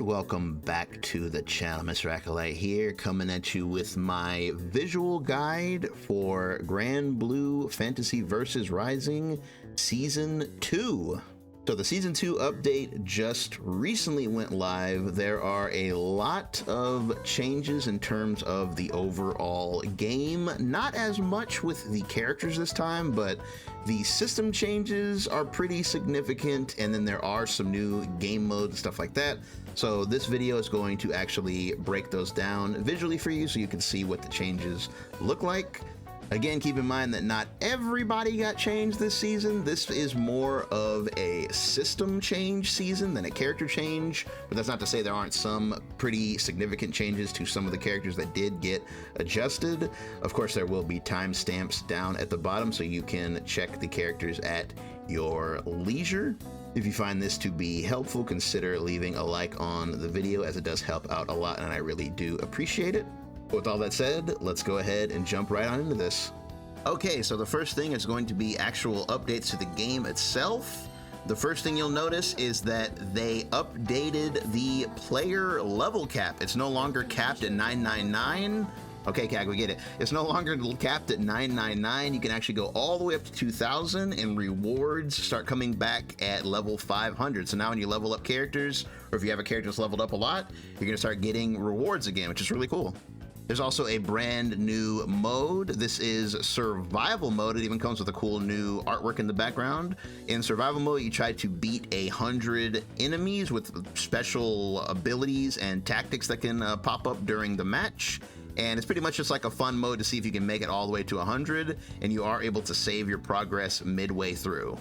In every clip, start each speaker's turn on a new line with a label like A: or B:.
A: welcome back to the channel. Mr. Acolyte here, coming at you with my visual guide for Granblue Fantasy Versus Rising Season 2. So the Season 2 update just recently went live. There are a lot of changes in terms of the overall game. Not as much with the characters this time, but the system changes are pretty significant, and then there are some new game modes and stuff like that. So this video is going to actually break those down visually for you so you can see what the changes look like. Again, keep in mind that not everybody got changed this season. This is more of a system change season than a character change, but that's not to say there aren't some pretty significant changes to some of the characters that did get adjusted. Of course, there will be timestamps down at the bottom so you can check the characters at your leisure. If you find this to be helpful, consider leaving a like on the video, as it does help out a lot and I really do appreciate it. With all that said, let's go ahead and jump right on into this. Okay, so the first thing is going to be actual updates to the game itself. The first thing you'll notice is that they updated the player level cap. It's no longer capped at 999. Okay, Cag, we get it. It's no longer capped at 999. You can actually go all the way up to 2,000, and rewards start coming back at level 500. So now when you level up characters, or if you have a character that's leveled up a lot, you're gonna start getting rewards again, which is really cool. There's also a brand new mode. This is survival mode. It even comes with a cool new artwork in the background. In survival mode, you try to beat 100 enemies with special abilities and tactics that can pop up during the match. And it's pretty much just like a fun mode to see if you can make it all the way to 100, and you are able to save your progress midway through.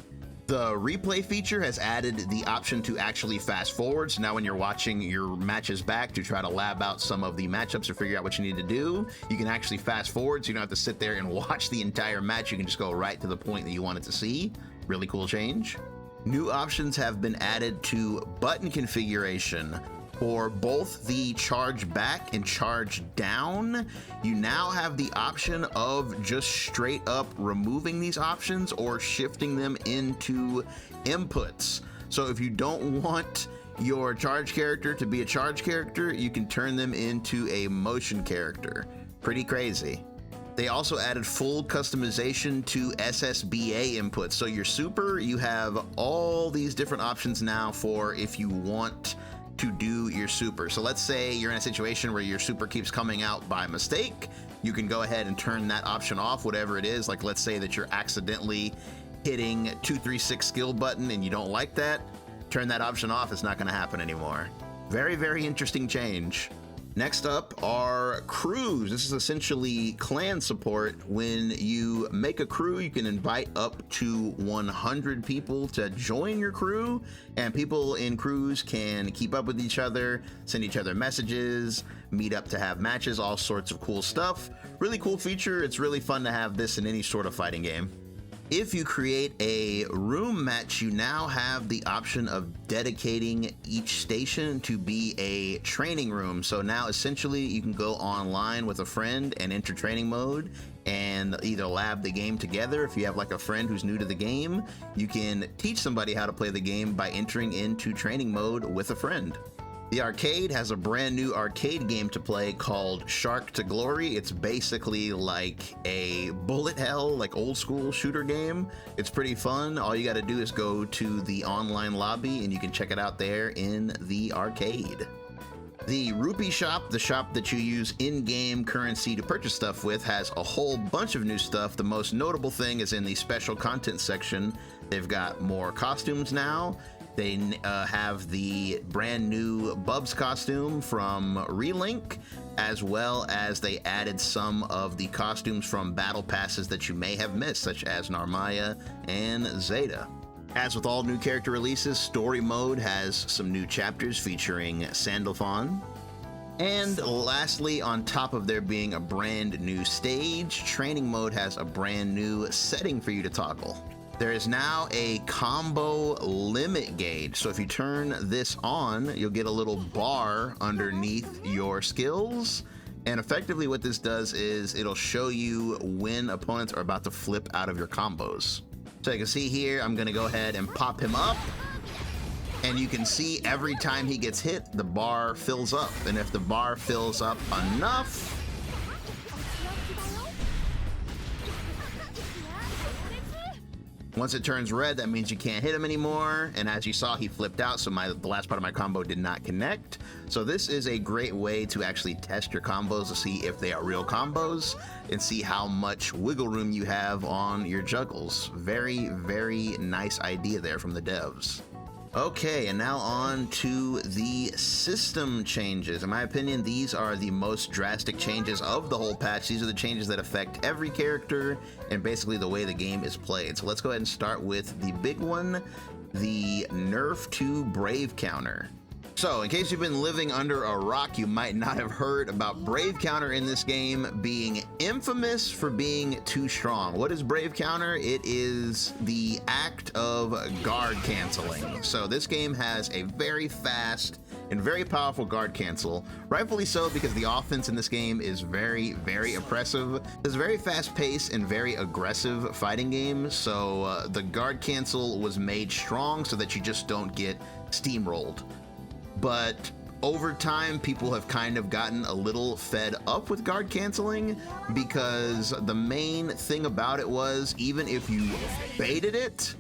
A: The replay feature has added the option to actually fast forward. So now when you're watching your matches back to try to lab out some of the matchups or figure out what you need to do, you can actually fast forward, so you don't have to sit there and watch the entire match. You can just go right to the point that you wanted to see. Really cool change. New options have been added to button configuration. For both the charge back and charge down, you now have the option of just straight up removing these options or shifting them into inputs. So if you don't want your charge character to be a charge character, you can turn them into a motion character. Pretty crazy. They also added full customization to SSBA inputs. So your super, you have all these different options now for if you want to do your super. So let's say you're in a situation where your super keeps coming out by mistake. You can go ahead and turn that option off, whatever it is. Like let's say that you're accidentally hitting 236 skill button and you don't like that. Turn that option off. It's not going to happen anymore. Very, very interesting change. Next up are crews. This is essentially clan support. When you make a crew, you can invite up to 100 people to join your crew, and people in crews can keep up with each other, send each other messages, meet up to have matches, all sorts of cool stuff. Really cool feature. It's really fun to have this in any sort of fighting game. If you create a room match, you now have the option of dedicating each station to be a training room. So now essentially you can go online with a friend and enter training mode and either lab the game together. If you have like a friend who's new to the game, you can teach somebody how to play the game by entering into training mode with a friend. The arcade has a brand new arcade game to play called Shark to Glory. It's basically like a bullet hell, like old school shooter game. It's pretty fun. All you got to do is go to the online lobby and you can check it out there in the arcade. The Rupee shop, the shop that you use in-game currency to purchase stuff with, has a whole bunch of new stuff. The most notable thing is in the special content section. They've got more costumes now. They have the brand new Bubs costume from Relink, as well as they added some of the costumes from battle passes that you may have missed, such as Narmaya and Zeta. As with all new character releases, story mode has some new chapters featuring Sandalphon. And lastly, on top of there being a brand new stage, training mode has a brand new setting for you to toggle. There is now a combo limit gauge. So if you turn this on, you'll get a little bar underneath your skills. And effectively what this does is it'll show you when opponents are about to flip out of your combos. So you can see here, I'm gonna go ahead and pop him up. And you can see every time he gets hit, the bar fills up. And if the bar fills up enough, once it turns red, that means you can't hit him anymore. And as you saw, he flipped out, so the last part of my combo did not connect. So this is a great way to actually test your combos to see if they are real combos and see how much wiggle room you have on your juggles. Very, very nice idea there from the devs. Okay, and now on to the system changes. In my opinion, these are the most drastic changes of the whole patch. These are the changes that affect every character and basically the way the game is played. So let's go ahead and start with the big one, the nerf to brave counter. So, in case you've been living under a rock, you might not have heard about Brave Counter in this game being infamous for being too strong. What is Brave Counter? It is the act of guard canceling. So this game has a very fast and very powerful guard cancel, rightfully so because the offense in this game is very, very oppressive. It's a very fast paced and very aggressive fighting game, so the guard cancel was made strong so that you just don't get steamrolled. But over time, people have kind of gotten a little fed up with guard canceling because the main thing about it was even if you baited it,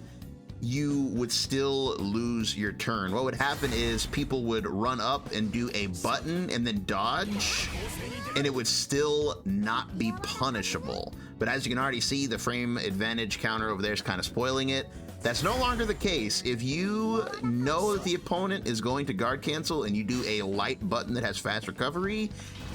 A: you would still lose your turn. What would happen is people would run up and do a button and then dodge, and it would still not be punishable. But as you can already see, the frame advantage counter over there is kind of spoiling it. That's no longer the case. If you know that the opponent is going to guard cancel and you do a light button that has fast recovery,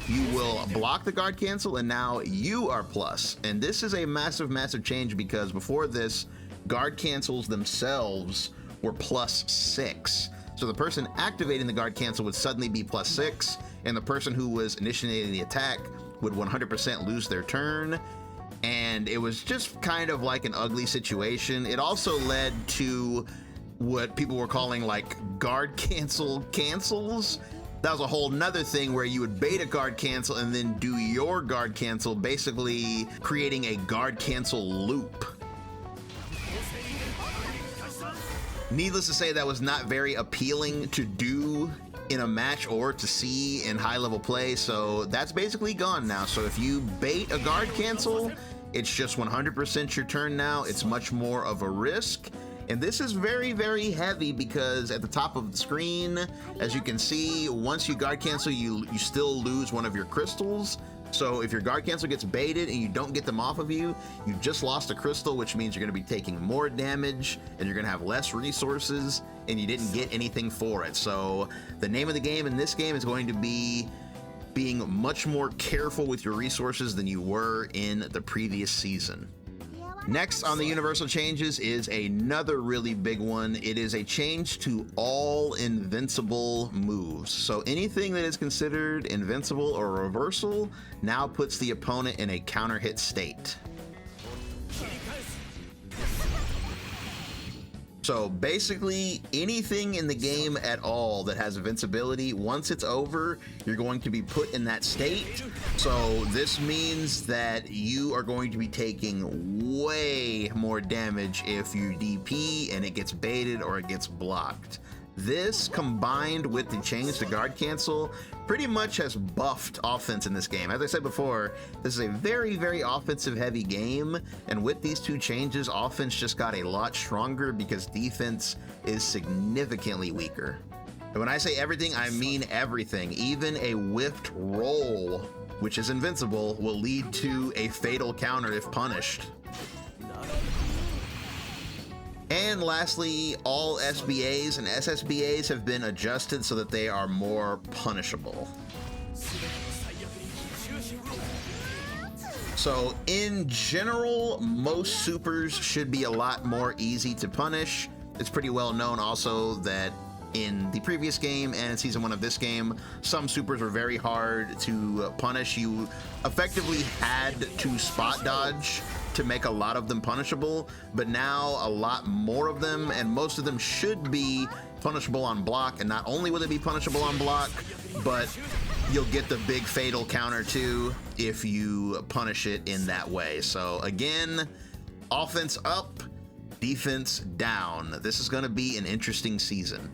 A: you will block the guard cancel and now you are plus. And this is a massive, massive change because before this, guard cancels themselves were +6. So the person activating the guard cancel would suddenly be +6, and the person who was initiating the attack would 100% lose their turn. And it was just kind of like an ugly situation. It also led to what people were calling like guard cancel cancels. That was a whole nother thing where you would bait a guard cancel and then do your guard cancel, basically creating a guard cancel loop. Needless to say, that was not very appealing to do in a match or to see in high level play, so that's basically gone now. So if you bait a guard cancel, it's just 100% your turn now. It's much more of a risk. And this is very, very heavy because at the top of the screen, as you can see, once you guard cancel, you still lose one of your crystals. So if your guard cancel gets baited and you don't get them off of you, you just lost a crystal, which means you're going to be taking more damage and you're going to have less resources and you didn't get anything for it. So the name of the game in this game is going to be being much more careful with your resources than you were in the previous season. Next on the universal changes is another really big one. It is a change to all invincible moves. So anything that is considered invincible or reversal now puts the opponent in a counter hit state. So basically anything in the game at all that has invincibility, once it's over, you're going to be put in that state. So this means that you are going to be taking way more damage if you DP and it gets baited or it gets blocked. This combined with the change to guard cancel pretty much has buffed offense in this game. As I said before, this is a very, very offensive heavy game, and with these two changes, offense just got a lot stronger because defense is significantly weaker. And when I say everything, I mean everything. Even a whiffed roll, which is invincible, will lead to a fatal counter if punished. And lastly, all SBAs and SSBAs have been adjusted so that they are more punishable. So in general, most supers should be a lot more easy to punish. It's pretty well known also that in the previous game and in season 1 of this game, some supers were very hard to punish. You effectively had to spot dodge to make a lot of them punishable, but now a lot more of them, and most of them should be punishable on block. And not only will they be punishable on block, but you'll get the big fatal counter too if you punish it in that way. So again, offense up, defense down. This is going to be an interesting season.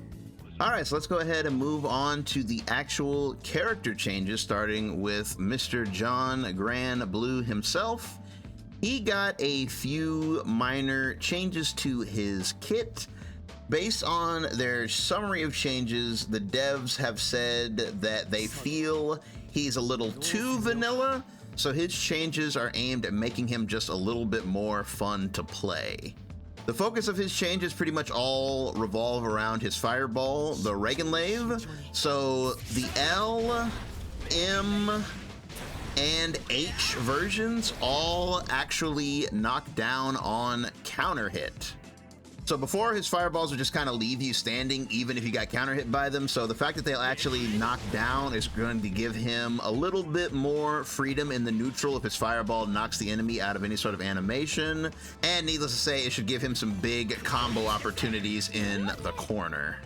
A: All right, so let's go ahead and move on to the actual character changes, starting with Mr. John Granblue himself. He got a few minor changes to his kit. Based on their summary of changes, the devs have said that they feel he's a little too vanilla, so his changes are aimed at making him just a little bit more fun to play. The focus of his changes pretty much all revolve around his fireball, the Regenlave. So the L, M, and H versions all actually knock down on counter hit. So before, his fireballs would just kind of leave you standing even if you got counter hit by them. So the fact that they'll actually knock down is going to give him a little bit more freedom in the neutral if his fireball knocks the enemy out of any sort of animation. And needless to say, it should give him some big combo opportunities in the corner.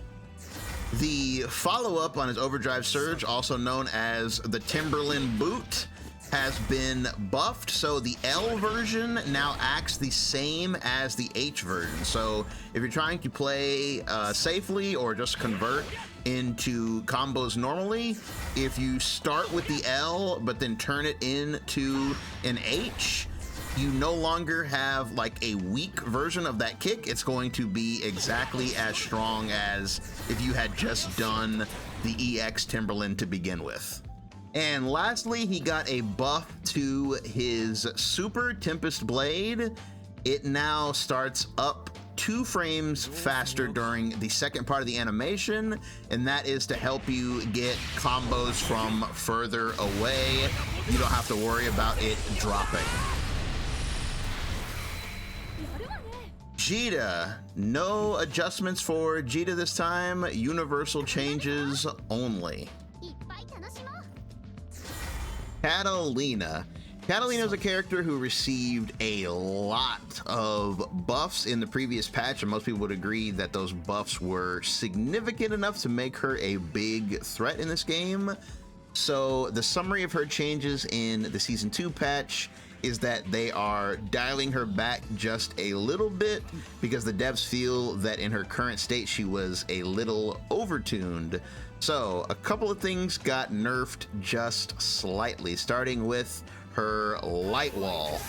A: The follow-up on his Overdrive Surge, also known as the Timberland Boot, has been buffed, so the L version now acts the same as the H version. So if you're trying to play safely or just convert into combos normally, if you start with the L but then turn it into an H, you no longer have like a weak version of that kick. It's going to be exactly as strong as if you had just done the EX Timberland to begin with. And lastly, he got a buff to his Super Tempest Blade. It now starts up 2 frames faster during the second part of the animation, and that is to help you get combos from further away. You don't have to worry about it dropping. Djeeta, no adjustments for Djeeta this time, universal changes only. Katalina. Katalina is a character who received a lot of buffs in the previous patch, and most people would agree that those buffs were significant enough to make her a big threat in this game. So the summary of her changes in the Season 2 patch is that they are dialing her back just a little bit because the devs feel that in her current state she was a little overtuned. So a couple of things got nerfed just slightly, starting with her light wall.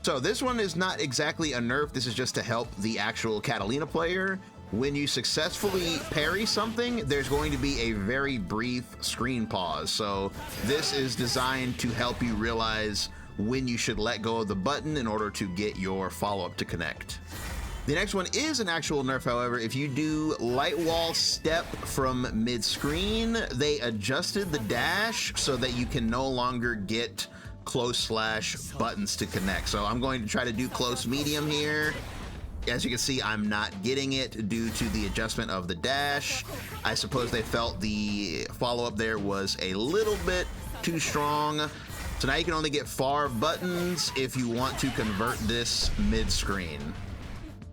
A: So this one is not exactly a nerf, this is just to help the actual Katalina player. When you successfully parry something, there's going to be a very brief screen pause. So this is designed to help you realize when you should let go of the button in order to get your follow-up to connect. The next one is an actual nerf, however. If you do light wall step from mid-screen, they adjusted the dash so that you can no longer get close slash buttons to connect. So I'm going to try to do close medium here. As you can see, I'm not getting it due to the adjustment of the dash. I suppose they felt the follow-up there was a little bit too strong. So now you can only get far buttons if you want to convert this mid-screen.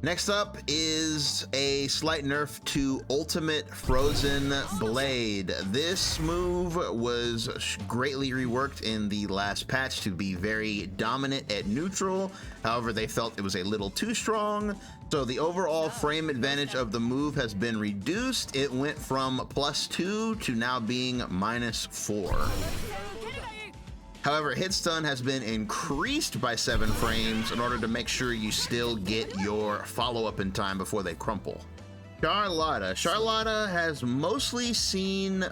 A: Next up is a slight nerf to Ultimate Frozen Blade. This move was greatly reworked in the last patch to be very dominant at neutral. However, they felt it was a little too strong. So the overall frame advantage of the move has been reduced. It went from +2 to now being -4. However, hit stun has been increased by 7 frames in order to make sure you still get your follow-up in time before they crumple. Charlotta. Charlotta has mostly seen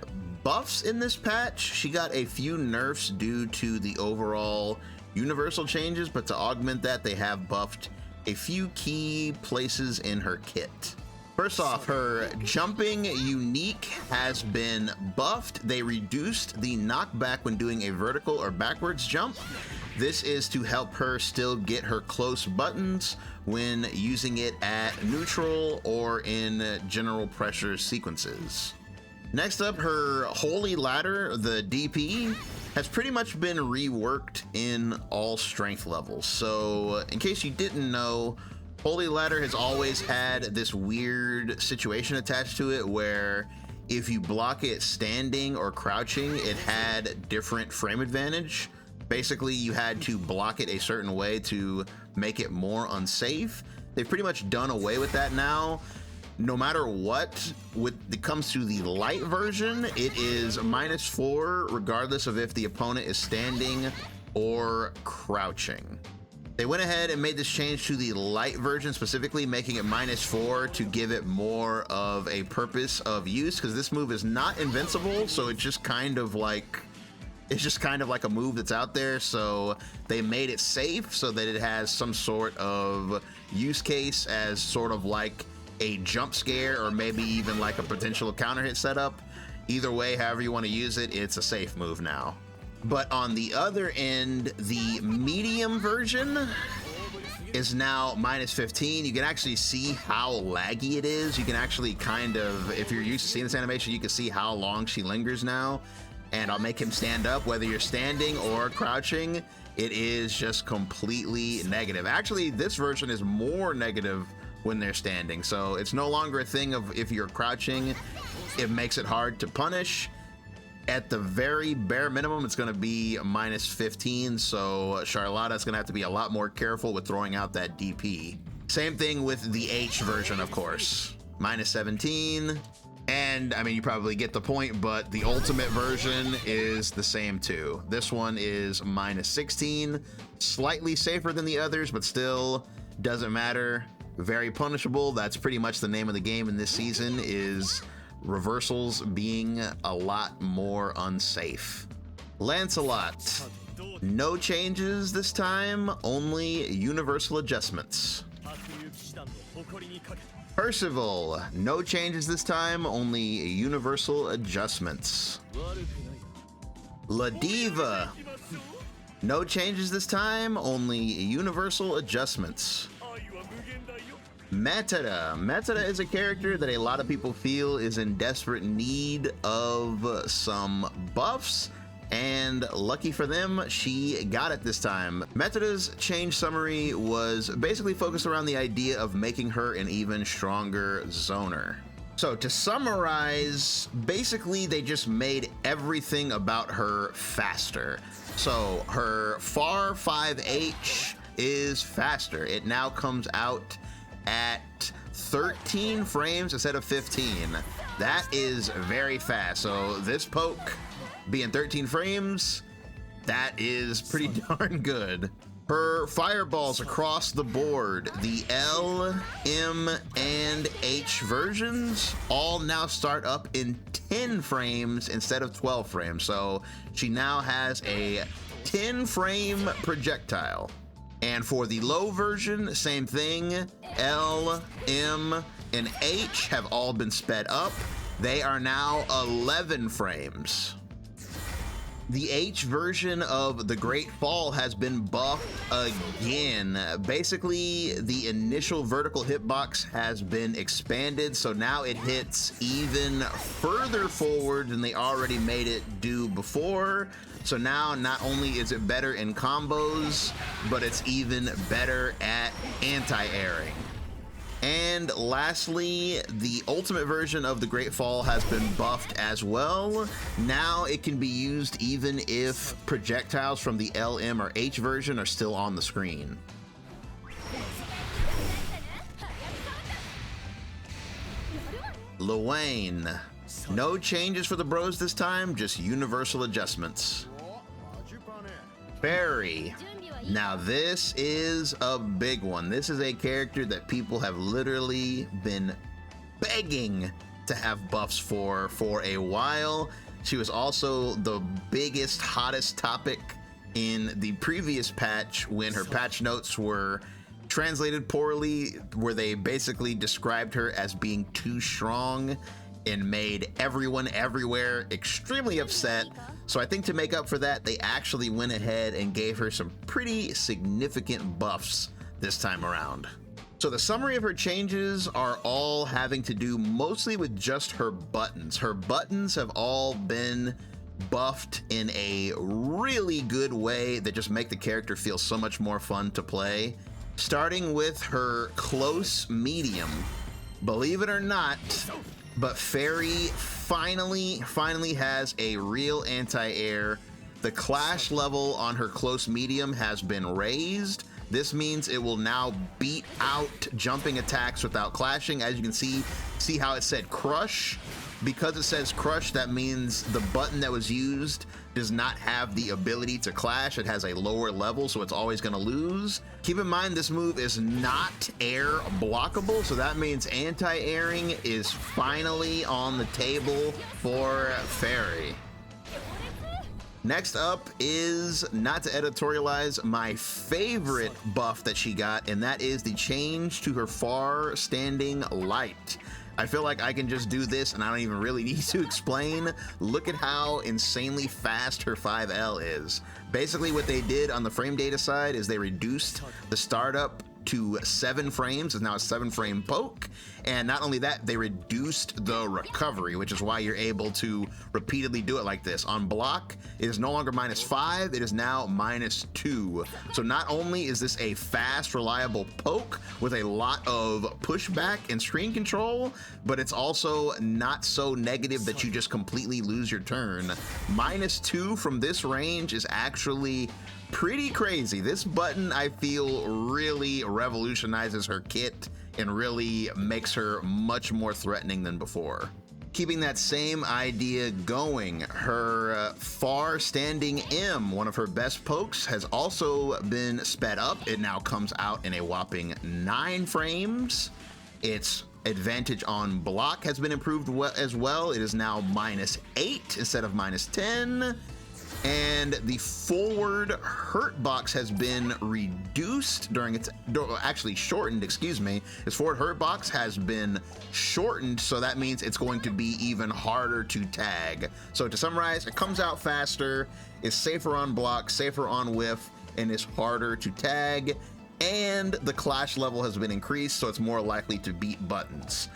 A: buffs in this patch. She got a few nerfs due to the overall universal changes, but to augment that, they have buffed a few key places in her kit. First off, her jumping unique has been buffed. They reduced the knockback when doing a vertical or backwards jump. This is to help her still get her close buttons when using it at neutral or in general pressure sequences. Next up, her Holy Ladder, the DP, has pretty much been reworked in all strength levels. So in case you didn't know, Holy Ladder has always had this weird situation attached to it where if you block it standing or crouching, it had different frame advantage. Basically, you had to block it a certain way to make it more unsafe. They've pretty much done away with that now. no matter what, when it comes to the light version, it is -4 regardless of if the opponent is standing or crouching. They went ahead and made this change to the light version, specifically making it -4 to give it more of a purpose of use, because this move is not invincible, so it's just kind of like a move that's out there. So they made it safe so that it has some sort of use case as sort of like a jump scare, or maybe even like a potential counter hit setup. Either way, however you want to use it, it's a safe move now. But on the other end, the medium version is now -15. You can actually see how laggy it is. You can actually kind of, if you're used to seeing this animation, you can see how long she lingers now. And I'll make him stand up, whether you're standing or crouching, it is just completely negative. Actually, this version is more negative when they're standing. So it's no longer a thing of if you're crouching, it makes it hard to punish. At the very bare minimum, it's going to be -15, so Charlotta's going to have to be a lot more careful with throwing out that DP. Same thing with the H version, of course. -17, and I mean, you probably get the point, but the ultimate version is the same too. This one is -16, slightly safer than the others, but still doesn't matter. Very punishable. That's pretty much the name of the game in this season, is reversals being a lot more unsafe. Lancelot, no changes this time, only universal adjustments. Percival, no changes this time, only universal adjustments. Ladiva, no changes this time, only universal adjustments. Metera is a character that a lot of people feel is in desperate need of some buffs, and lucky for them, she got it this time. Metera's change summary was basically focused around the idea of making her an even stronger zoner. So to summarize, basically they just made everything about her faster. So her FAR 5H is faster. It now comes out at 13 frames instead of 15. That is very fast. So this poke being 13 frames, that is pretty darn good. Her fireballs across the board, the L, M, and H versions all now start up in 10 frames instead of 12 frames. So she now has a 10 frame projectile. And for the low version, same thing. L, M, and H have all been sped up. They are now 11 frames. The H version of the Great Fall has been buffed again. Basically, the initial vertical hitbox has been expanded, so now it hits even further forward than they already made it do before. So now not only is it better in combos, but it's even better at anti-airing. And lastly, the ultimate version of the Great Fall has been buffed as well. Now it can be used even if projectiles from the L, M, or H version are still on the screen. Lowain, no changes for the bros this time, just universal adjustments. Ferry. Now this is a big one. This is a character that people have literally been begging to have buffs for a while. She was also the biggest, hottest topic in the previous patch when her patch notes were translated poorly, where they basically described her as being too strong and made everyone everywhere extremely upset. So I think to make up for that, they actually went ahead and gave her some pretty significant buffs this time around. So the summary of her changes are all having to do mostly with just her buttons. Her buttons have all been buffed in a really good way that just make the character feel so much more fun to play. Starting with her close medium. Believe it or not, but Ferry finally has a real anti-air. The clash level on her close medium has been raised, This means it will now beat out jumping attacks without clashing. As you can see how it said crush? Because it says crush, that means the button that was used does not have the ability to clash. It has a lower level, so it's always gonna lose. Keep in mind, this move is not air blockable, so that means anti-airing is finally on the table for Ferry. Next up is, not to editorialize, my favorite buff that she got, and that is the change to her far standing light. I feel like I can just do this and I don't even really need to explain. Look at how insanely fast her 5L is. Basically what they did on the frame data side is they reduced the startup to 7 frames. It's now a 7-frame poke. And not only that, they reduced the recovery, which is why you're able to repeatedly do it like this. On block, it is no longer -5, it is now -2. So not only is this a fast, reliable poke with a lot of pushback and screen control, but it's also not so negative that you just completely lose your turn. -2 from this range is actually pretty crazy. This button, I feel, really revolutionizes her kit and really makes her much more threatening than before. Keeping that same idea going, her far standing M, one of her best pokes, has also been sped up. It now comes out in a whopping 9 frames. Its advantage on block has been improved as well. It is now -8 instead of -10. And the forward hurt box has been reduced during its, actually shortened, excuse me. Its forward hurt box has been shortened, so that means it's going to be even harder to tag. So to summarize, it comes out faster, is safer on block, safer on whiff, and is harder to tag. And the clash level has been increased, so it's more likely to beat buttons.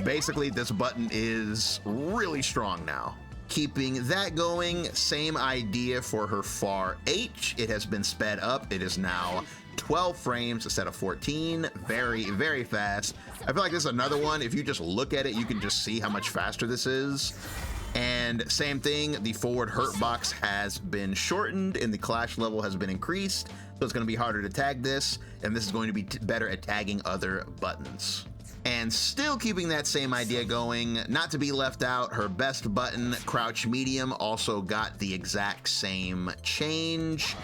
A: Basically, this button is really strong now. Keeping that going, same idea for her far H. It has been sped up. It is now 12 frames instead of 14. Very, very fast. I feel like this is another one. If you just look at it, you can just see how much faster this is. And same thing, the forward hurt box has been shortened and the clash level has been increased. So it's going to be harder to tag this, and this is going to be better at tagging other buttons. And still keeping that same idea going, not to be left out, her best button, crouch medium, also got the exact same change.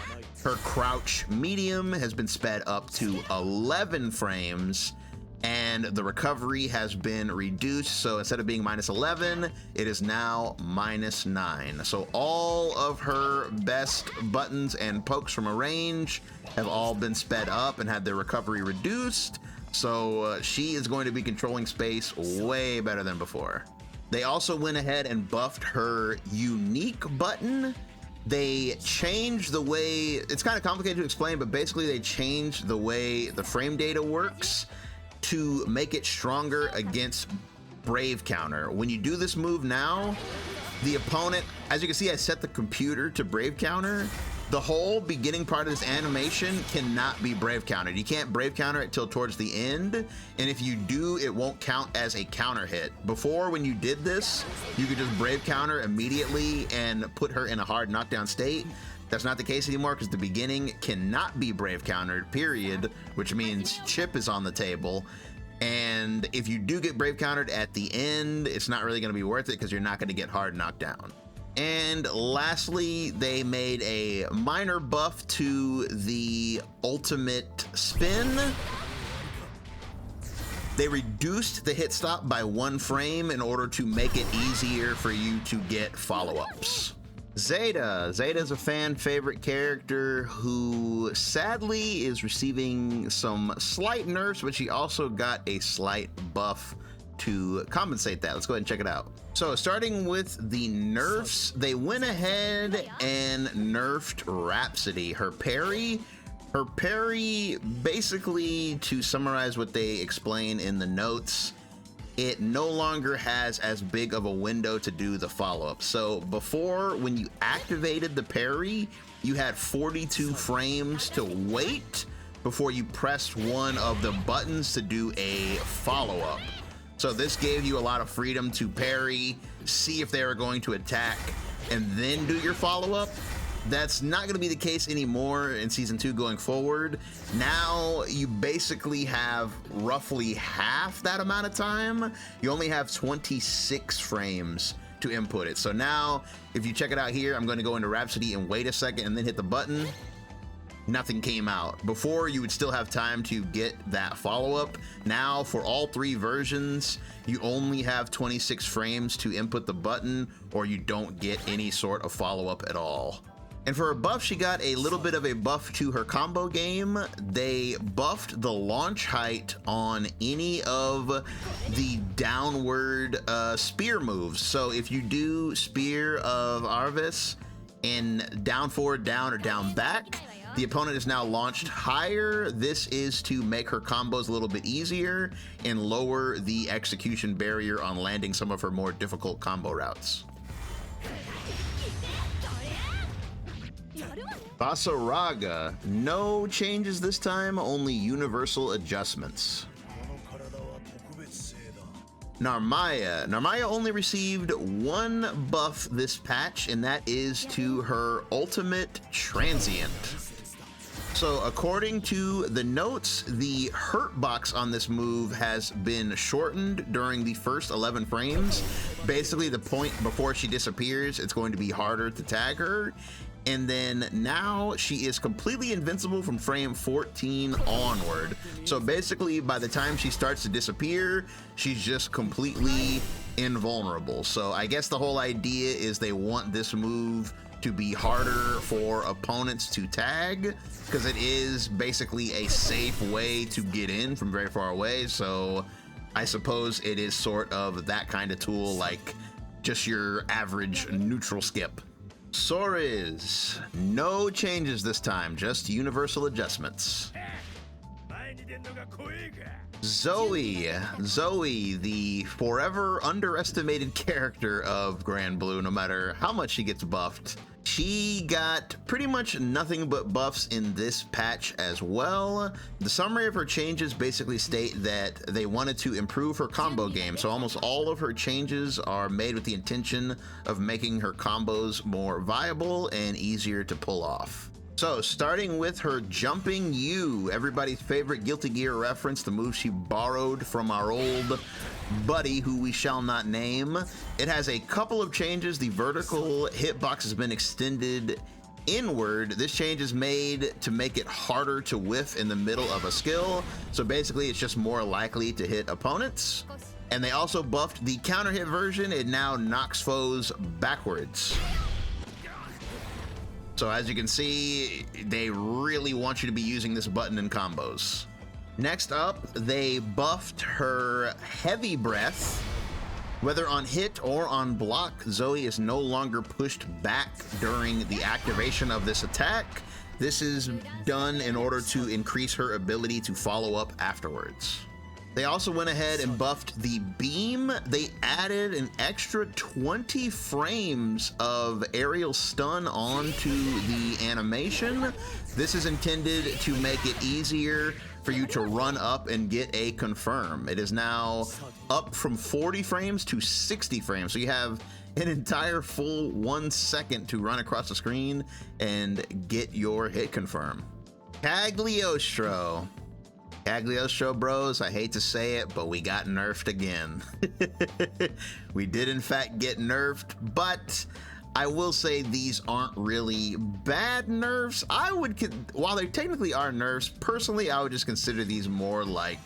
A: Her crouch medium has been sped up to 11 frames, and the recovery has been reduced. So instead of being -11, it is now -9. So all of her best buttons and pokes from a range have all been sped up and had their recovery reduced. So she is going to be controlling space way better than before. They also went ahead and buffed her unique button. They changed the way, it's kind of complicated to explain, but basically they changed the way the frame data works to make it stronger against brave counter. When you do this move now, the opponent, as you can see, I set the computer to brave counter. The whole beginning part of this animation cannot be brave countered. You can't brave counter it till towards the end, and if you do, it won't count as a counter hit. Before, when you did this, you could just brave counter immediately and put her in a hard knockdown state. That's not the case anymore because the beginning cannot be brave countered, period, which means chip is on the table. And if you do get brave countered at the end, it's not really going to be worth it because you're not going to get hard knocked down. And lastly, they made a minor buff to the ultimate spin. They reduced the hit stop by 1 frame in order to make it easier for you to get follow-ups. Zeta. Zeta is a fan favorite character who sadly is receiving some slight nerfs, but she also got a slight buff to compensate that. Let's go ahead and check it out. So starting with the nerfs, they went ahead and nerfed Rhapsody. Her parry, basically, to summarize what they explain in the notes, it no longer has as big of a window to do the follow-up. So before, when you activated the parry, you had 42 frames to wait before you pressed one of the buttons to do a follow-up. So this gave you a lot of freedom to parry, see if they were going to attack, and then do your follow-up. that's not going to be the case anymore in Season 2 going forward. Now you basically have roughly half that amount of time. You only have 26 frames to input it. So now, if you check it out here, I'm going to go into Rhapsody and wait a second and then hit the button. Nothing came out. Before, you would still have time to get that follow-up. Now, for all 3 versions, you only have 26 frames to input the button, or you don't get any sort of follow-up at all. And for her buff, she got a little bit of a buff to her combo game. They buffed the launch height on any of the downward spear moves. So if you do Spear of Arvis in down forward, down, or down back, the opponent is now launched higher. This is to make her combos a little bit easier and lower the execution barrier on landing some of her more difficult combo routes. Vaseraga, no changes this time, only universal adjustments. Narmaya only received 1 buff this patch, and that is to her ultimate transient. So according to the notes, the hurt box on this move has been shortened during the first 11 frames. Basically, the point before she disappears, it's going to be harder to tag her. And then now she is completely invincible from frame 14 onward. So basically, by the time she starts to disappear, she's just completely invulnerable. So I guess the whole idea is they want this move to be harder for opponents to tag, because it is basically a safe way to get in from very far away. So I suppose it is sort of that kind of tool, like just your average neutral skip. Soriz, no changes this time, just universal adjustments. Zooey, the forever underestimated character of Granblue, no matter how much she gets buffed. She got pretty much nothing but buffs in this patch as well. The summary of her changes basically state that they wanted to improve her combo game, so almost all of her changes are made with the intention of making her combos more viable and easier to pull off. So, starting with her Jumping U, everybody's favorite Guilty Gear reference, the move she borrowed from our old buddy, who we shall not name. It has a couple of changes. The vertical hitbox has been extended inward. This change is made to make it harder to whiff in the middle of a skill. So basically, it's just more likely to hit opponents. And they also buffed the counter hit version. It now knocks foes backwards. So as you can see, they really want you to be using this button in combos. Next up, they buffed her Heavy Breath. Whether on hit or on block, Zooey is no longer pushed back during the activation of this attack. This is done in order to increase her ability to follow up afterwards. They also went ahead and buffed the beam. They added an extra 20 frames of aerial stun onto the animation. This is intended to make it easier for you to run up and get a confirm. It is now up from 40 frames to 60 frames. So you have an entire full 1 second to run across the screen and get your hit confirm. Cagliostro, bros, I hate to say it, but we got nerfed again. We did in fact get nerfed, but I will say these aren't really bad nerfs. While they technically are nerfs, personally, I would just consider these more like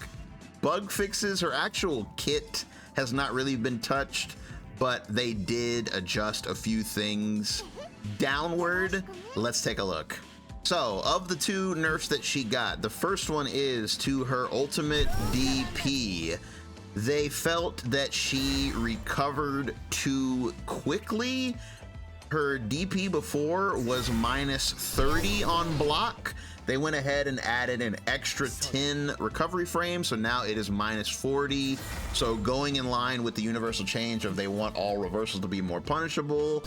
A: bug fixes. Her actual kit has not really been touched, but they did adjust a few things downward. Let's take a look. So, of the 2 nerfs that she got, the first one is to her ultimate DP. They felt that she recovered too quickly. Her DP before was minus 30 on block. They went ahead and added an extra 10 recovery frames, so now it is minus 40. So going in line with the universal change of they want all reversals to be more punishable,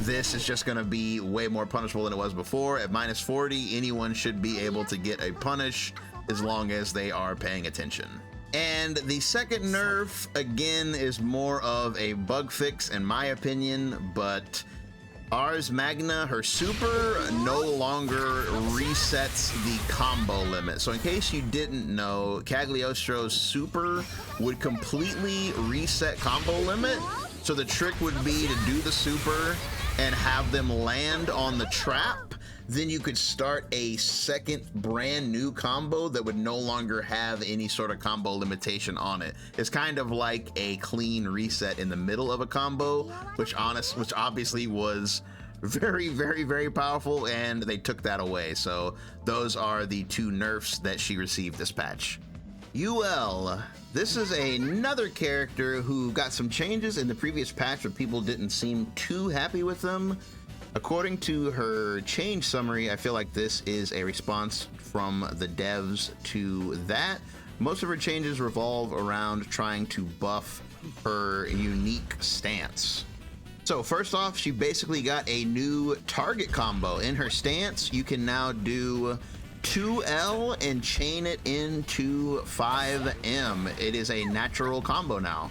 A: this is just gonna be way more punishable than it was before. At minus 40, anyone should be able to get a punish as long as they are paying attention. And the second nerf, again, is more of a bug fix in my opinion, but Ars Magna, her super, no longer resets the combo limit. So in case you didn't know, Cagliostro's super would completely reset combo limit. So the trick would be to do the super and have them land on the trap. Then you could start a second brand new combo that would no longer have any sort of combo limitation on it. It's kind of like a clean reset in the middle of a combo, which obviously was very, very, very powerful, and they took that away. So those are the two nerfs that she received this patch. Yuel. This is another character who got some changes in the previous patch, but people didn't seem too happy with them. According to her change summary, I feel like this is a response from the devs to that. Most of her changes revolve around trying to buff her unique stance. So first off, she basically got a new target combo. In her stance, you can now do 2L and chain it into 5M. It is a natural combo now.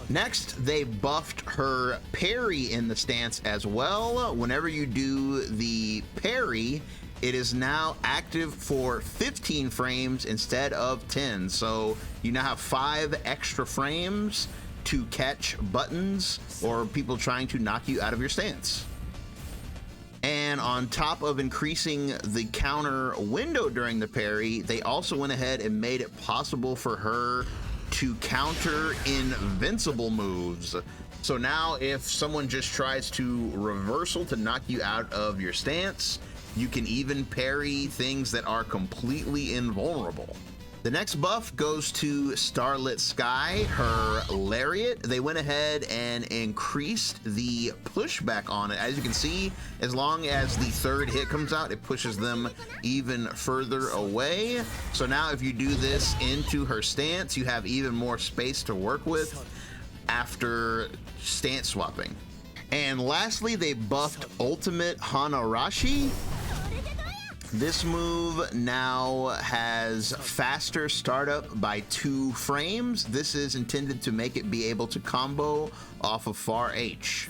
A: Next, they buffed her parry in the stance as well. Whenever you do the parry, it is now active for 15 frames instead of 10. So you now have 5 extra frames to catch buttons or people trying to knock you out of your stance. And on top of increasing the counter window during the parry, they also went ahead and made it possible for her to counter invincible moves. So now if someone just tries to reversal to knock you out of your stance, you can even parry things that are completely invulnerable. The next buff goes to Starlit Sky, her lariat. They went ahead and increased the pushback on it. As you can see, as long as the third hit comes out, it pushes them even further away. So now if you do this into her stance, you have even more space to work with after stance swapping. And lastly, they buffed Ultimate Hanarashi. This move now has faster startup by 2 frames. This is intended to make it be able to combo off of far H.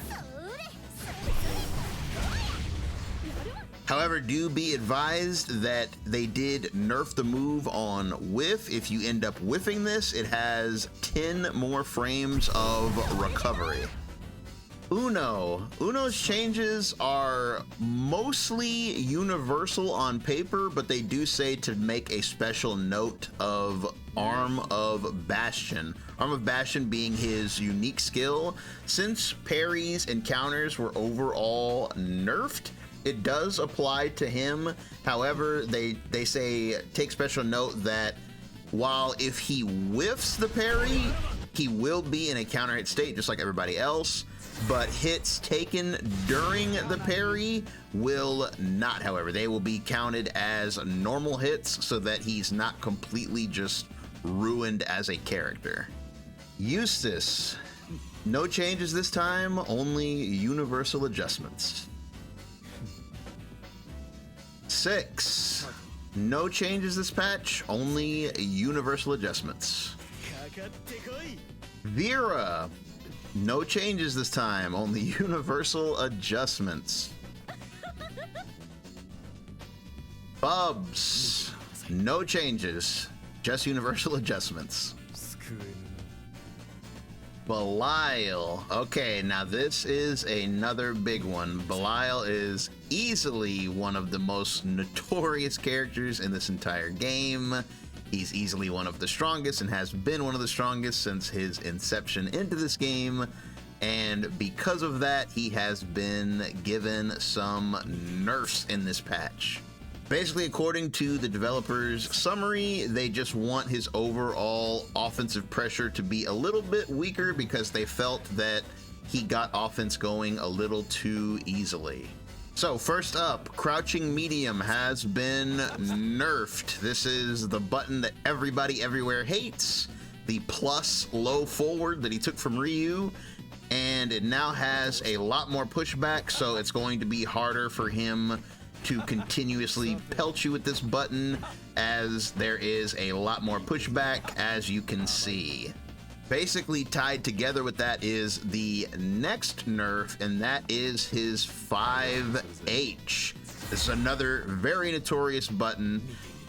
A: However, do be advised that they did nerf the move on whiff. If you end up whiffing this, it has 10 more frames of recovery. Uno's changes are mostly universal on paper, but they do say to make a special note of Arm of Bastion. Arm of Bastion being his unique skill. Since parries and counters were overall nerfed, it does apply to him. However, they say take special note that while if he whiffs the parry, he will be in a counter hit state just like everybody else. But hits taken during the parry will not, however. They will be counted as normal hits so that he's not completely just ruined as a character. Eustace. No changes this time, only universal adjustments. 6. No changes this patch, only universal adjustments. Vira. No changes this time, only universal adjustments. Bubs. No changes, just universal adjustments. Belial. Okay, now this is another big one. Belial is easily one of the most notorious characters in this entire game. He's easily one of the strongest and has been one of the strongest since his inception into this game. And because of that, he has been given some nerfs in this patch. Basically, according to the developers' summary, they just want his overall offensive pressure to be a little bit weaker because they felt that he got offense going a little too easily. So first up, crouching medium has been nerfed. This is the button that everybody everywhere hates. The plus low forward that he took from Ryu. And it now has a lot more pushback, so it's going to be harder for him to continuously pelt you with this button as there is a lot more pushback, as you can see. Basically tied together with that is the next nerf, and that is his 5H. This is another very notorious button.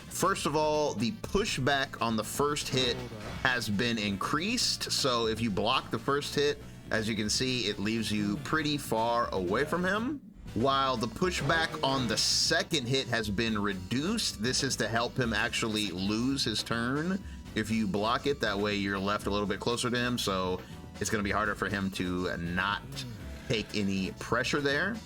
A: First of all, the pushback on the first hit has been increased. So if you block the first hit, as you can see, it leaves you pretty far away from him. While the pushback on the second hit has been reduced, this is to help him actually lose his turn. If you block it, that way you're left a little bit closer to him, so it's going to be harder for him to not take any pressure there.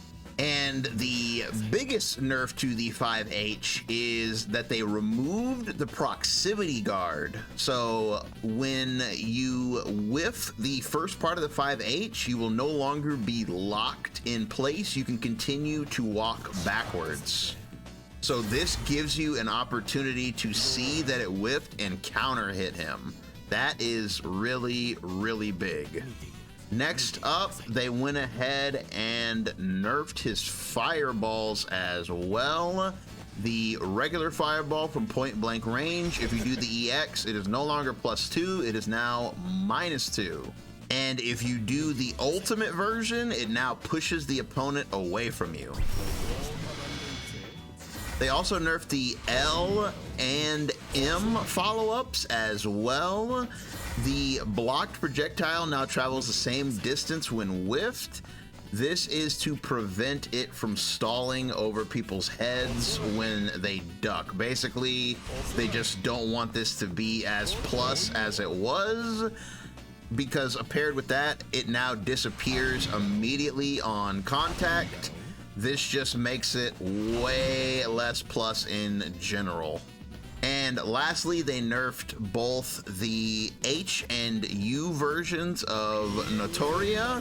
A: And the biggest nerf to the 5H is that they removed the proximity guard. So when you whiff the first part of the 5H, you will no longer be locked in place. You can continue to walk backwards. So this gives you an opportunity to see that it whiffed and counter hit him. That is really, really big. Next up, they went ahead and nerfed his fireballs as well. The regular fireball from point blank range, if you do the EX, it is no longer +2, it is now -2. And if you do the ultimate version, it now pushes the opponent away from you. They also nerfed the L and M follow-ups as well. The blocked projectile now travels the same distance when whiffed. This is to prevent it from stalling over people's heads when they duck. Basically, they just don't want this to be as plus as it was, because paired with that, it now disappears immediately on contact. This just makes it way less plus in general. And lastly, they nerfed both the H and U versions of Notoria.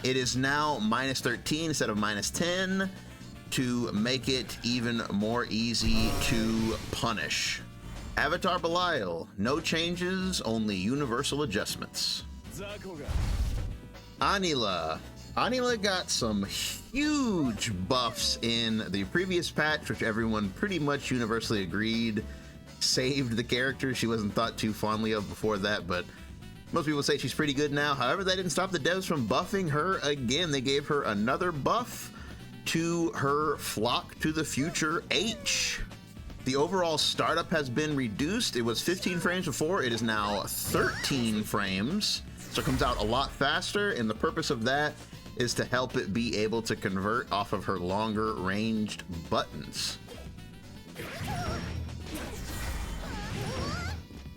A: It is now -13 instead of -10 to make it even more easy to punish. Avatar Belial, no changes, only universal adjustments. Anila. Anila got some huge buffs in the previous patch, which everyone pretty much universally agreed saved the character. She wasn't thought too fondly of before that, but most people say she's pretty good now. However, that didn't stop the devs from buffing her again. They gave her another buff to her Flock to the Future H. The overall startup has been reduced. It was 15 frames before, it is now 13 frames. So it comes out a lot faster, and the purpose of that is to help it be able to convert off of her longer ranged buttons.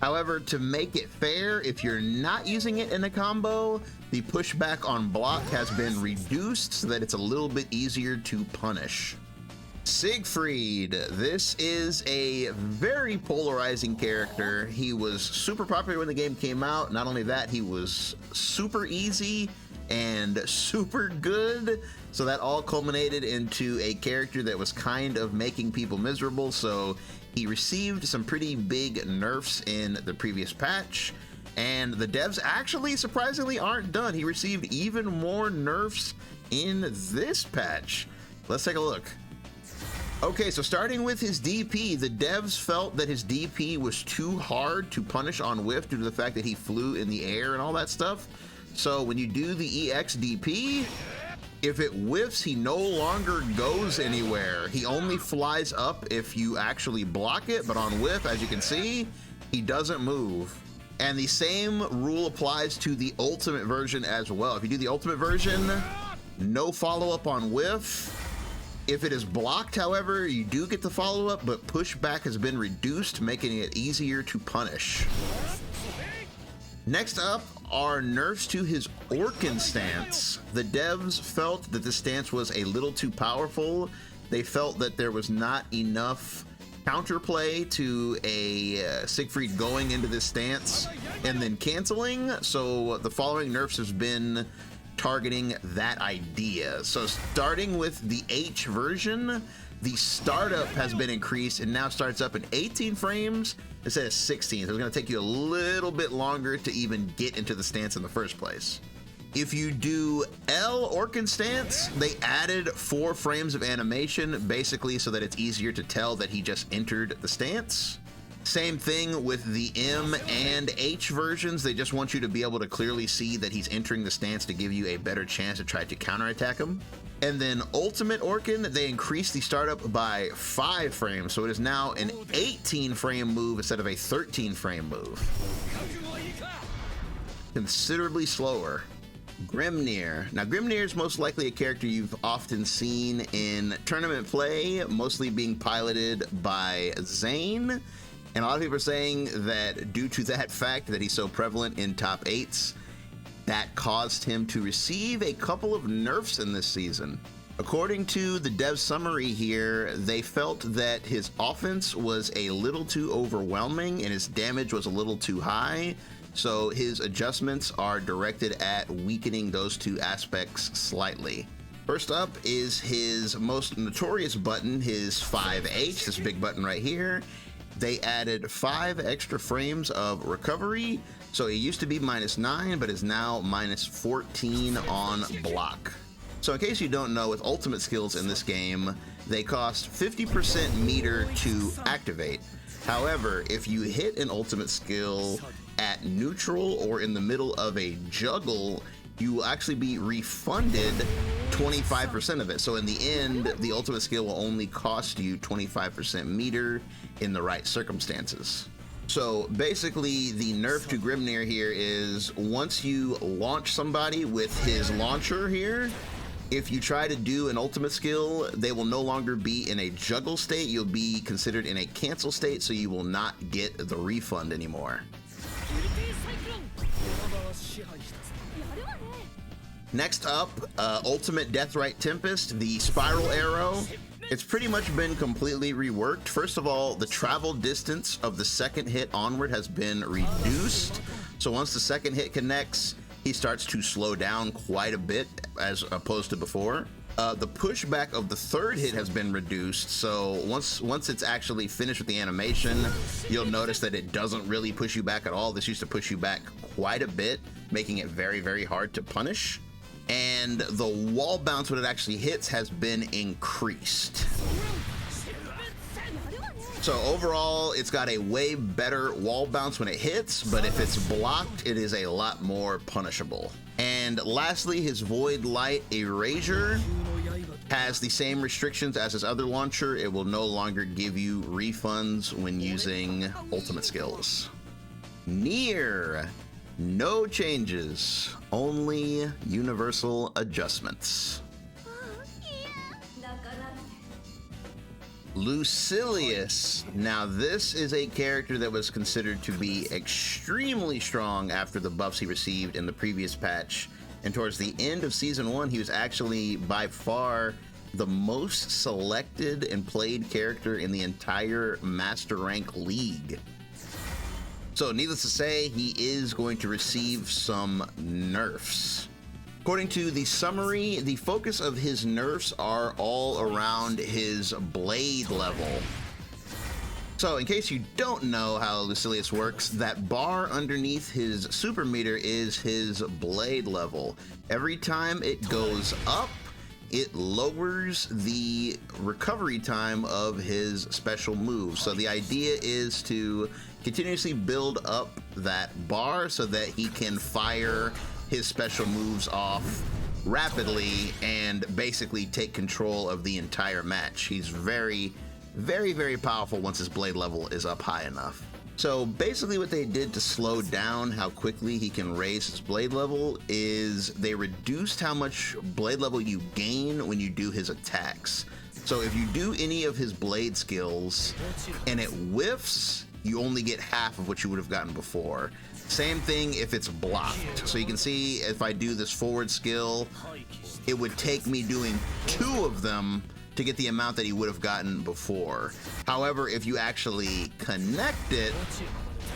A: However, to make it fair, if you're not using it in a combo, the pushback on block has been reduced so that it's a little bit easier to punish. Siegfried. This is a very polarizing character. He was super popular when the game came out. Not only that, he was super easy and super good. So that all culminated into a character that was kind of making people miserable. So he received some pretty big nerfs in the previous patch, and the devs actually surprisingly aren't done. He received even more nerfs in this patch. Let's take a look. Okay, so starting with his DP, the devs felt that his DP was too hard to punish on whiff due to the fact that he flew in the air and all that stuff. So when you do the EX DP, if it whiffs, he no longer goes anywhere. He only flies up if you actually block it, but on whiff, as you can see, he doesn't move. And the same rule applies to the ultimate version as well. If you do the ultimate version, no follow-up on whiff. If it is blocked, however, you do get the follow-up, but pushback has been reduced, making it easier to punish. Next up are nerfs to his Orkin stance. The devs felt that the stance was a little too powerful. They felt that there was not enough counterplay to a Siegfried going into this stance and then canceling. So the following nerfs has been targeting that idea. So starting with the H version, the startup has been increased and now starts up in 18 frames instead of 16. So it's going to take you a little bit longer to even get into the stance in the first place. If you do L Orkin stance, they added 4 frames of animation, basically so that it's easier to tell that he just entered the stance. Same thing with the M and H versions. They just want you to be able to clearly see that he's entering the stance to give you a better chance to try to counterattack him. And then Ultimate Orkin, they increased the startup by 5 frames, so it is now an 18 frame move instead of a 13 frame move. Considerably slower. Grimnir. Now, Grimnir is most likely a character you've often seen in tournament play, mostly being piloted by Zane. And a lot of people are saying that due to that fact that he's so prevalent in top 8s, that caused him to receive a couple of nerfs in this season. According to the dev summary here, they felt that his offense was a little too overwhelming and his damage was a little too high. So his adjustments are directed at weakening those two aspects slightly. First up is his most notorious button, his 5H, this big button right here. They added 5 extra frames of recovery. So it used to be -9, but is now -14 on block. So in case you don't know, with ultimate skills in this game, they cost 50% meter to activate. However, if you hit an ultimate skill at neutral or in the middle of a juggle, you will actually be refunded 25% of it. So in the end, the ultimate skill will only cost you 25% meter in the right circumstances. So basically, the nerf to Grimnir here is once you launch somebody with his launcher here, if you try to do an ultimate skill, they will no longer be in a juggle state. You'll be considered in a cancel state, so you will not get the refund anymore. Next up, Ultimate Deathrite Tempest, the Spiral Arrow. It's pretty much been completely reworked. First of all, the travel distance of the second hit onward has been reduced. So once the second hit connects, he starts to slow down quite a bit as opposed to before. The pushback of the third hit has been reduced. So once it's actually finished with the animation, you'll notice that it doesn't really push you back at all. This used to push you back quite a bit, making it very, very hard to punish. And the wall bounce when it actually hits has been increased. So overall, it's got a way better wall bounce when it hits, but if it's blocked, it is a lot more punishable. And lastly, his Void Light Erasure has the same restrictions as his other launcher. It will no longer give you refunds when using ultimate skills. Nier. No changes, only universal adjustments. Lucilius. Now this is a character that was considered to be extremely strong after the buffs he received in the previous patch. And towards the end of Season 1, he was actually by far the most selected and played character in the entire Master Rank League. So needless to say, he is going to receive some nerfs. According to the summary, the focus of his nerfs are all around his blade level. So in case you don't know how Lucilius works, that bar underneath his super meter is his blade level. Every time it goes up, it lowers the recovery time of his special move. So the idea is to continuously build up that bar so that he can fire his special moves off rapidly and basically take control of the entire match. He's very, very, very powerful once his blade level is up high enough. So basically what they did to slow down how quickly he can raise his blade level is they reduced how much blade level you gain when you do his attacks. So if you do any of his blade skills and it whiffs, you only get half of what you would have gotten before. Same thing if it's blocked. So you can see if I do this forward skill, it would take me doing 2 of them to get the amount that he would have gotten before. However, if you actually connect it,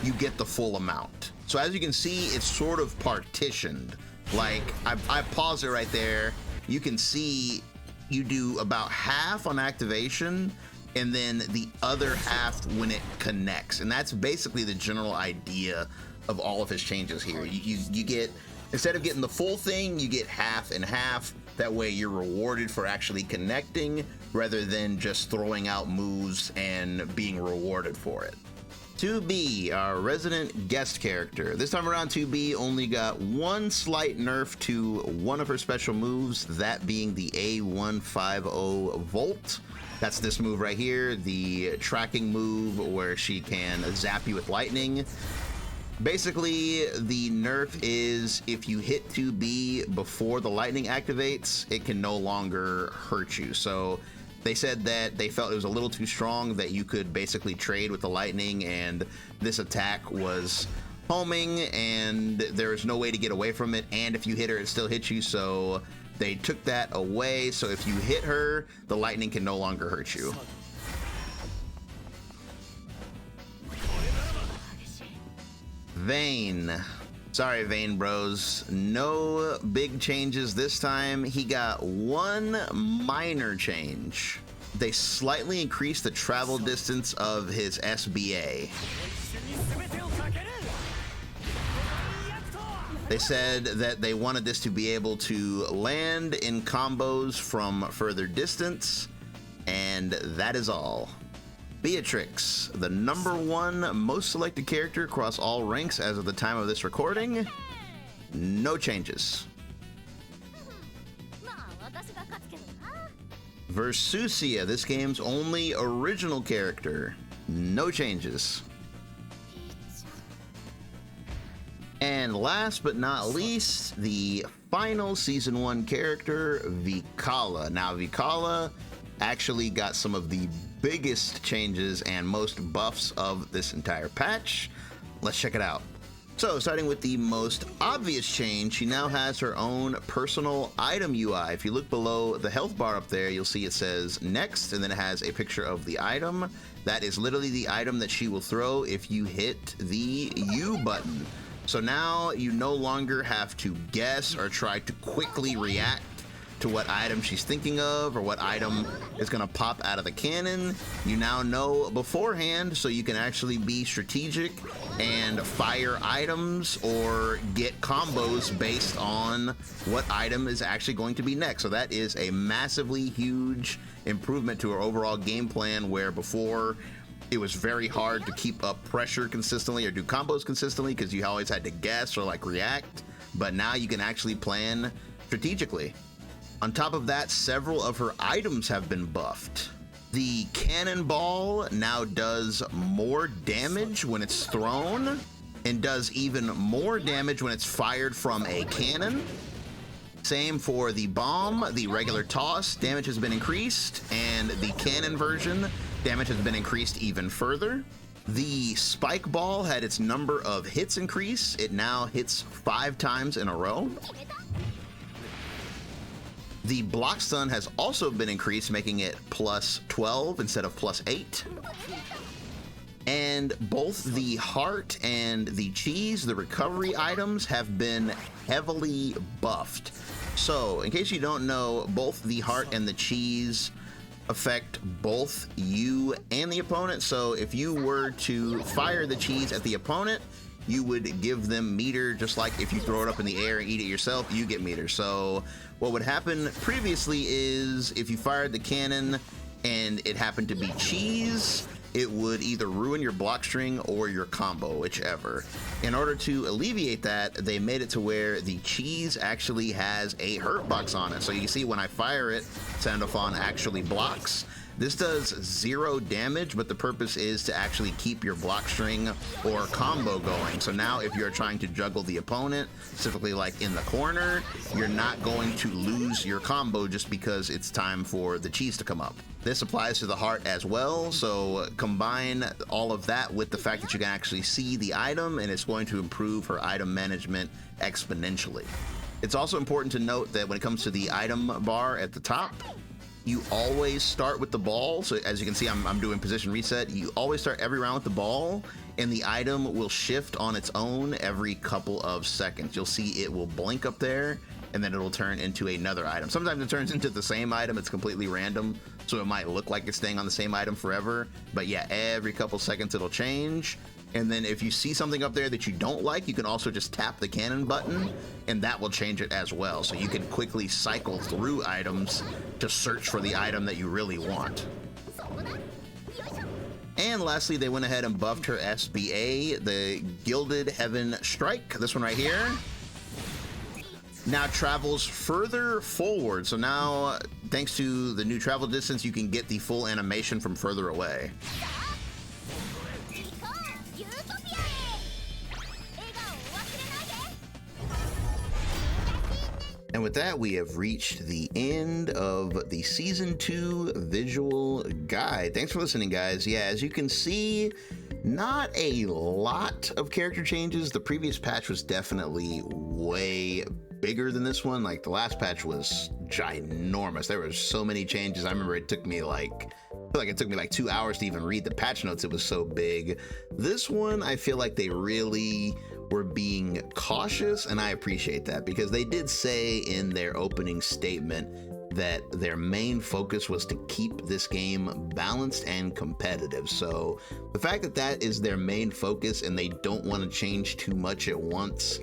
A: you get the full amount. So as you can see, it's sort of partitioned. Like, I paused it right there. You can see you do about half on activation, and then the other half when it connects. And that's basically the general idea of all of his changes here. You get, instead of getting the full thing, you get half and half. That way you're rewarded for actually connecting rather than just throwing out moves and being rewarded for it. 2B, our resident guest character. This time around, 2B only got one slight nerf to one of her special moves, that being the A150 Volt. That's this move right here, the tracking move where she can zap you with lightning. Basically, the nerf is if you hit 2B before the lightning activates, it can no longer hurt you. So they said that they felt it was a little too strong, that you could basically trade with the lightning, and this attack was homing and there was no way to get away from it, and if you hit her it still hits you, so they took that away. So if you hit her, the lightning can no longer hurt you. Vane. Sorry, Vane bros. No big changes this time. He got one minor change. They slightly increased the travel distance of his SBA. They said that they wanted this to be able to land in combos from further distance, and that is all. Beatrix, the #1 most selected character across all ranks as of the time of this recording. No changes. Versusia, this game's only original character. No changes. And last but not least, the final Season 1 character, Vikala. Now, Vikala actually got some of the biggest changes and most buffs of this entire patch. Let's check it out. So, starting with the most obvious change, she now has her own personal item UI. If you look below the health bar up there, you'll see it says next, and then it has a picture of the item. That is literally the item that she will throw if you hit the U button. So now you no longer have to guess or try to quickly react to what item she's thinking of or what item is going to pop out of the cannon. You now know beforehand, so you can actually be strategic and fire items or get combos based on what item is actually going to be next. So that is a massively huge improvement to our overall game plan, where before it was very hard to keep up pressure consistently or do combos consistently because you always had to guess or like react, but now you can actually plan strategically. On top of that, several of her items have been buffed. The cannonball now does more damage when it's thrown and does even more damage when it's fired from a cannon. Same for the bomb. The regular toss damage has been increased, and the cannon version damage has been increased even further. The spike ball had its number of hits increase. It now hits 5 times in a row. The block stun has also been increased, making it +12 instead of +8. And both the heart and the cheese, the recovery items, have been heavily buffed. So, in case you don't know, both the heart and the cheese affect both you and the opponent. So if you were to fire the cheese at the opponent, you would give them meter, just like if you throw it up in the air and eat it yourself, you get meter. So what would happen previously is if you fired the cannon and it happened to be cheese, it would either ruin your block string or your combo, whichever. In order to alleviate that, they made it to where the cheese actually has a hurt box on it. So you can see when I fire it, Sandophon actually blocks. This does 0 damage, but the purpose is to actually keep your block string or combo going. So now if you're trying to juggle the opponent, specifically like in the corner, you're not going to lose your combo just because it's time for the cheese to come up. This applies to the heart as well, so combine all of that with the fact that you can actually see the item, and it's going to improve her item management exponentially. It's also important to note that when it comes to the item bar at the top, you always start with the ball. So as you can see, I'm doing position reset. You always start every round with the ball, and the item will shift on its own every couple of seconds. You'll see it will blink up there, and then it'll turn into another item. Sometimes it turns into the same item. It's completely random, so it might look like it's staying on the same item forever. But yeah, every couple seconds it'll change. And then if you see something up there that you don't like, you can also just tap the cannon button, and that will change it as well. So you can quickly cycle through items to search for the item that you really want. And lastly, they went ahead and buffed her SBA, the Gilded Heaven Strike. This one right here now travels further forward. So now, thanks to the new travel distance, you can get the full animation from further away. And with that, we have reached the end of the Season 2 visual guide. Thanks for listening, guys. Yeah, as you can see, not a lot of character changes. The previous patch was definitely way bigger than this one. Like, the last patch was ginormous. There were so many changes. I remember it took me like 2 hours to even read the patch notes. It was so big. This one, I feel like they really were being cautious, and I appreciate that, because they did say in their opening statement that their main focus was to keep this game balanced and competitive. So the fact that that is their main focus and they don't want to change too much at once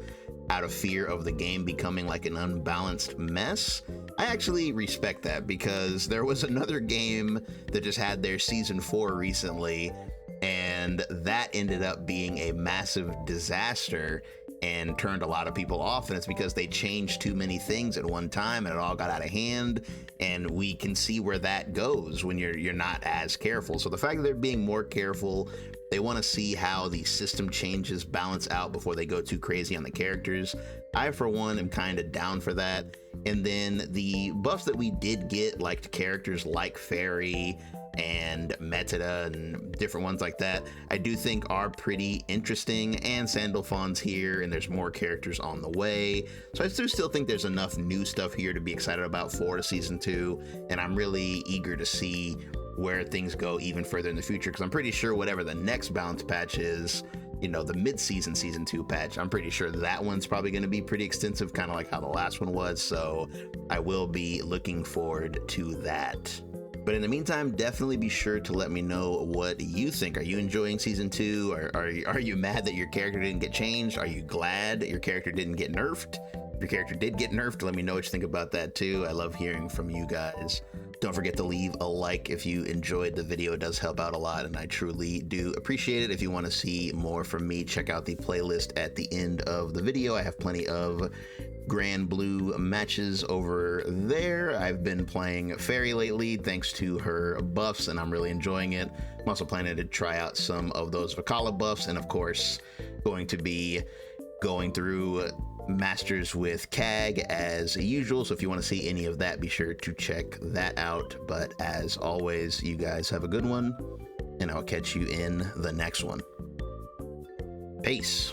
A: out of fear of the game becoming like an unbalanced mess, I actually respect that, because there was another game that just had their Season 4 recently, and that ended up being a massive disaster and turned a lot of people off, and it's because they changed too many things at one time and it all got out of hand, and we can see where that goes when you're not as careful. So the fact that they're being more careful, they want to see how the system changes balance out before they go too crazy on the characters. I, for one, am kind of down for that. And then the buffs that we did get, like characters like Ferry and Metera and different ones like that, I do think are pretty interesting, and Sandalphon's here, and there's more characters on the way. So I do still think there's enough new stuff here to be excited about for Season 2, and I'm really eager to see where things go even further in the future, because I'm pretty sure whatever the next balance patch is, you know, the mid-season Season 2 patch, I'm pretty sure that one's probably going to be pretty extensive, kind of like how the last one was. So I will be looking forward to that. But in the meantime, definitely be sure to let me know what you think. Are you enjoying Season 2? Or are you mad that your character didn't get changed? Are you glad that your character didn't get nerfed? If your character did get nerfed, let me know what you think about that too. I love hearing from you guys. Don't forget to leave a like if you enjoyed the video. It does help out a lot, and I truly do appreciate it. If you want to see more from me, check out the playlist at the end of the video. I have plenty of Granblue matches over there. I've been playing Ferry lately thanks to her buffs, and I'm really enjoying it. I'm also planning to try out some of those Vikala buffs, and of course going to be going through Masters with CAG as usual. So if you want to see any of that, be sure to check that out. But as always, you guys have a good one, and I'll catch you in the next one. Peace.